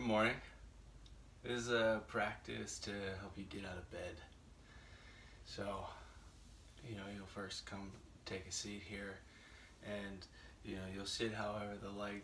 morning. This is a practice to help you get out of bed. So, you'll first come take a seat here, and you'll sit however the light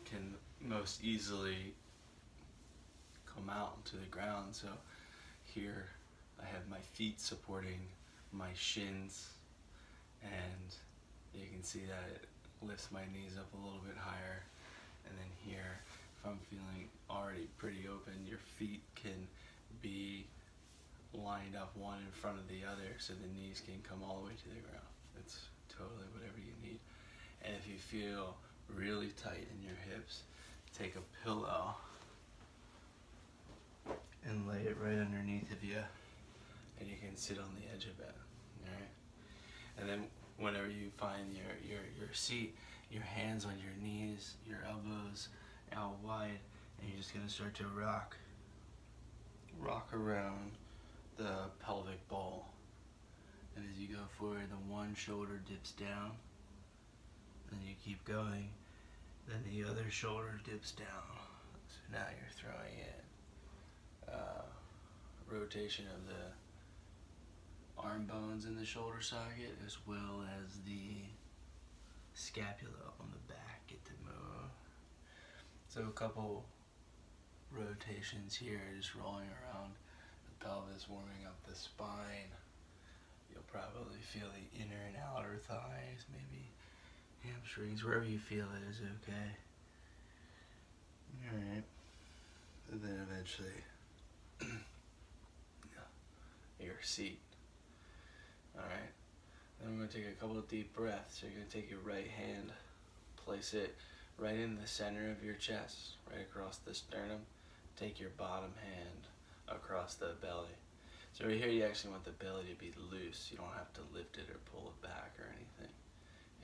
can most easily come out to the ground. So here I have my feet supporting my shins, and you can see that it lifts my knees up a little bit higher. And then here, if I'm feeling already pretty open, your feet can be lined up one in front of the other so the knees can come all the way to the ground. It's totally whatever you need. And if you feel really tight in your hips, take a pillow and lay it right underneath of you, and you can sit on the edge of it. Alright? And then whenever you find your seat, your hands on your knees, your elbows out wide, and you're just going to start to rock around the pelvic bowl. And as you go forward, the one shoulder dips down, then you keep going, then the other shoulder dips down. So now you're throwing in rotation of the arm bones in the shoulder socket, as well as the scapula on the back get to move. So a couple rotations here, just rolling around the pelvis, warming up the spine. You'll probably feel the inner and outer thighs, maybe hamstrings, wherever you feel it is okay. Alright. And then eventually your seat. Alright. Then I'm going to take a couple of deep breaths. So you're going to take your right hand, place it right in the center of your chest, right across the sternum. Take your bottom hand across the belly. So right here you actually want the belly to be loose. You don't have to lift it or pull it back or anything.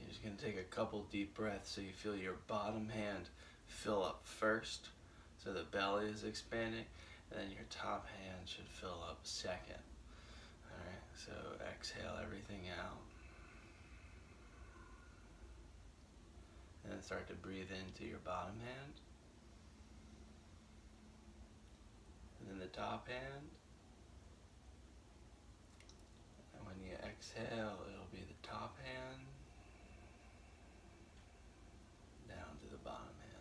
You're just going to take a couple deep breaths so you feel your bottom hand fill up first, so the belly is expanding, and then your top hand should fill up second. Alright, so exhale everything out. And then start to breathe into your bottom hand. And then the top hand. And when you exhale, it'll be the top hand down to the bottom hand.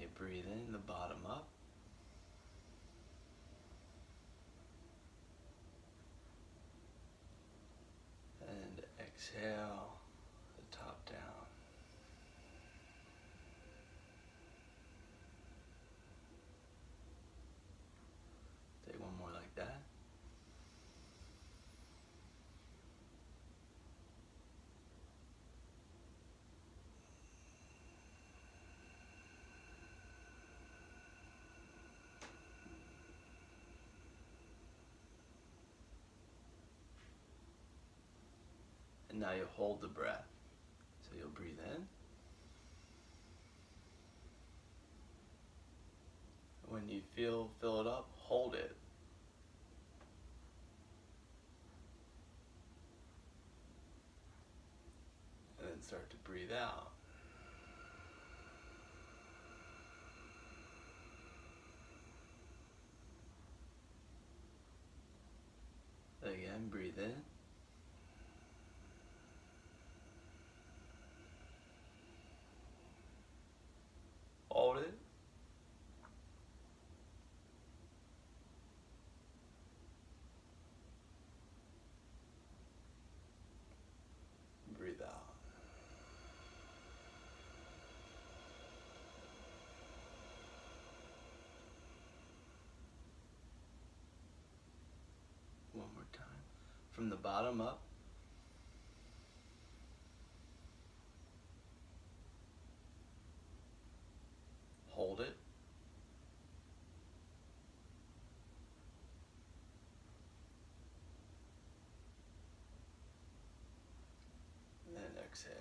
You breathe in the bottom up. And exhale the top down. Take one more like that. And now you hold the breath. So you'll breathe in. When you fill it up, hold it. And then start to breathe out. Again, breathe in. Hold it. Breathe out. One more time. From the bottom up. Hold it. And then exhale.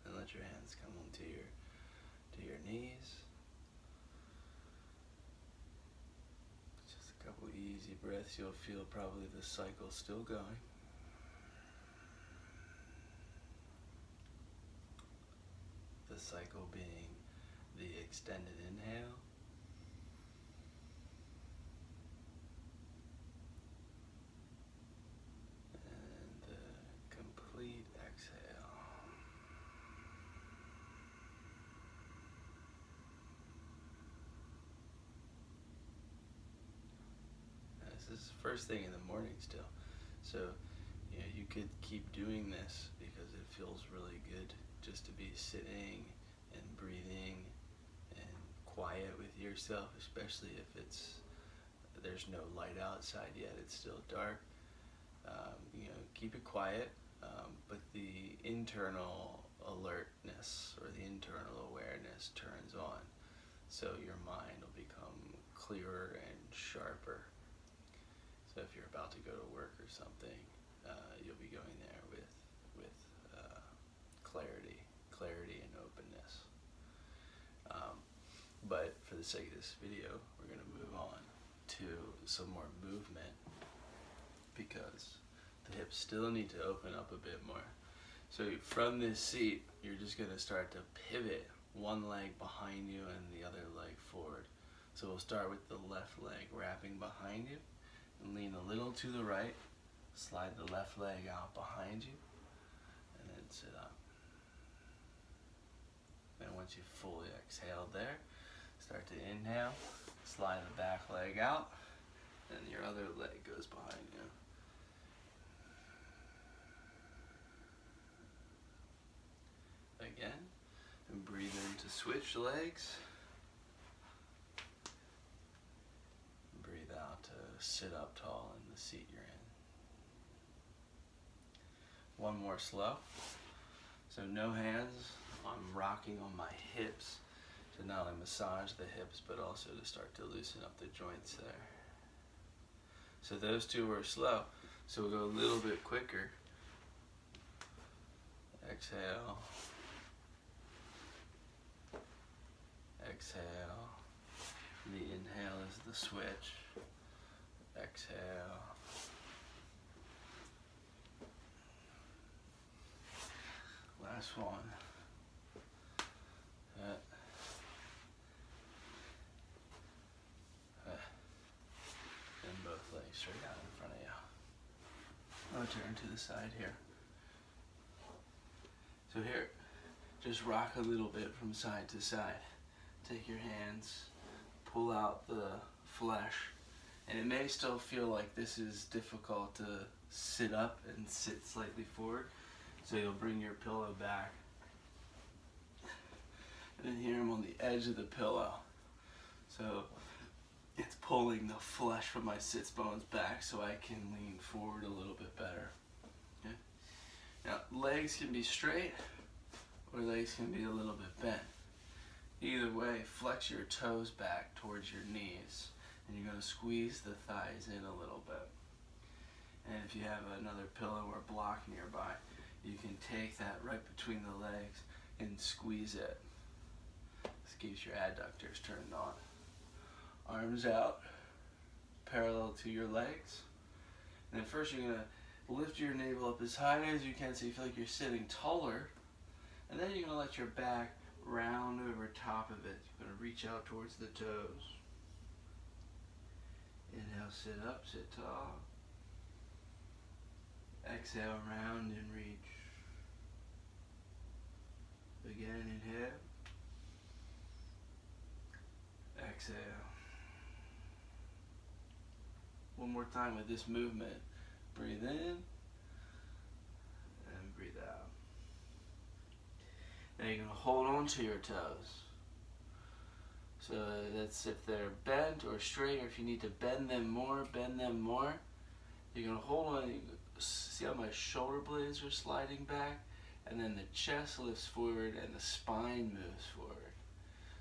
And let your hands come onto your knees. breaths, you'll feel probably the cycle still going. The cycle being the extended inhale and the complete exhale. This is the first thing in the morning still, so you could keep doing this because it feels really good just to be sitting and breathing and quiet with yourself, especially if there's no light outside yet, it's still dark. Keep it quiet, but the internal alertness or the internal awareness turns on, so your mind will become clearer and sharper. So if you're about to go to work or something, you'll be going there with clarity and openness. But for the sake of this video, we're going to move on to some more movement because the hips still need to open up a bit more. So from this seat, you're just going to start to pivot one leg behind you and the other leg forward. So we'll start with the left leg wrapping behind you and lean a little to the right. Slide the left leg out behind you and then sit up. Then once you've fully exhaled there, start to inhale, slide the back leg out, and your other leg goes behind you. Again, and breathe in to switch legs. Breathe out to sit up tall in the seat you're in. One more slow. So no hands. I'm rocking on my hips to not only massage the hips but also to start to loosen up the joints there. So those two were slow. So we'll go a little bit quicker. Exhale. Exhale. The inhale is the switch. Exhale. Last one. And both legs straight out in front of you. I'll turn to the side here. So here, just rock a little bit from side to side. Take your hands, pull out the flesh, and it may still feel like this is difficult to sit up and sit slightly forward. So you'll bring your pillow back. And then here I'm on the edge of the pillow. So it's pulling the flesh from my sits bones back so I can lean forward a little bit better. Okay? Now legs can be straight or legs can be a little bit bent. Either way, flex your toes back towards your knees and you're going to squeeze the thighs in a little bit. And if you have another pillow or block nearby, you can take that right between the legs and squeeze it. This keeps your adductors turned on. Arms out, parallel to your legs. And then first you're going to lift your navel up as high as you can so you feel like you're sitting taller. And then you're going to let your back round over top of it. You're going to reach out towards the toes. Inhale, sit up, sit tall. Exhale, round and reach. Again, inhale. Exhale. One more time with this movement. Breathe in and breathe out. Now you're going to hold on to your toes. So that's if they're bent or straight, or if you need to bend them more, bend them more. You're going to hold on. See how my shoulder blades are sliding back? And then the chest lifts forward and the spine moves forward.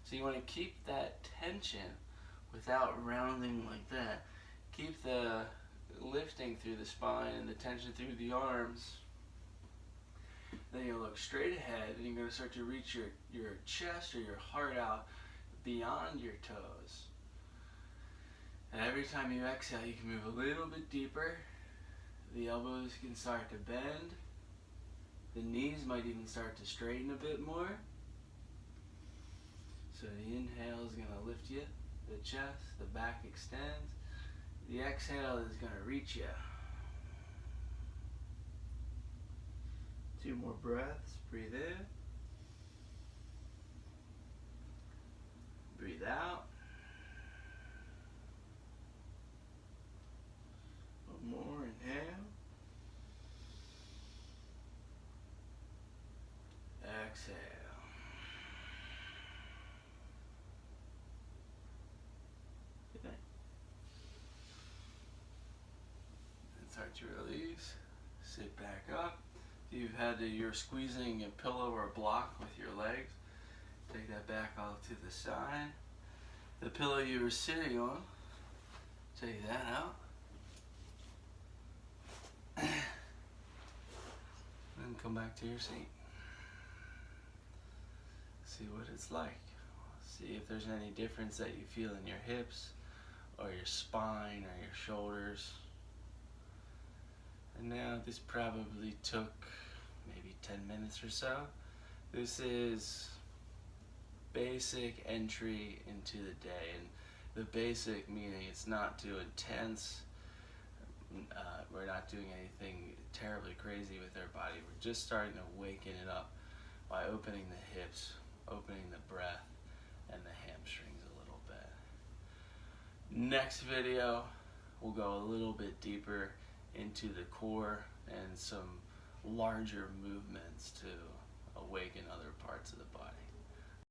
So you want to keep that tension without rounding like that. Keep the lifting through the spine and the tension through the arms. Then you'll look straight ahead and you're going to start to reach your chest or your heart out beyond your toes. And every time you exhale, you can move a little bit deeper. The elbows can start to bend. The knees might even start to straighten a bit more. So the inhale is going to lift you, the chest, the back extends. The exhale is going to reach you. 2 more breaths. Breathe in. Breathe out. One more. Inhale. Exhale. Good night. And start to release. Sit back up. You're squeezing a pillow or a block with your legs. Take that back off to the side. The pillow you were sitting on, take that out. And come back to your seat. See what it's like. See if there's any difference that you feel in your hips or your spine or your shoulders. And now this probably took maybe 10 minutes or so. This is basic entry into the day, and the basic meaning it's not too intense. We're not doing anything terribly crazy with our body. We're just starting to waken it up by opening the hips, opening the breath, and the hamstrings a little bit. Next video, we'll go a little bit deeper into the core and some larger movements to awaken other parts of the body.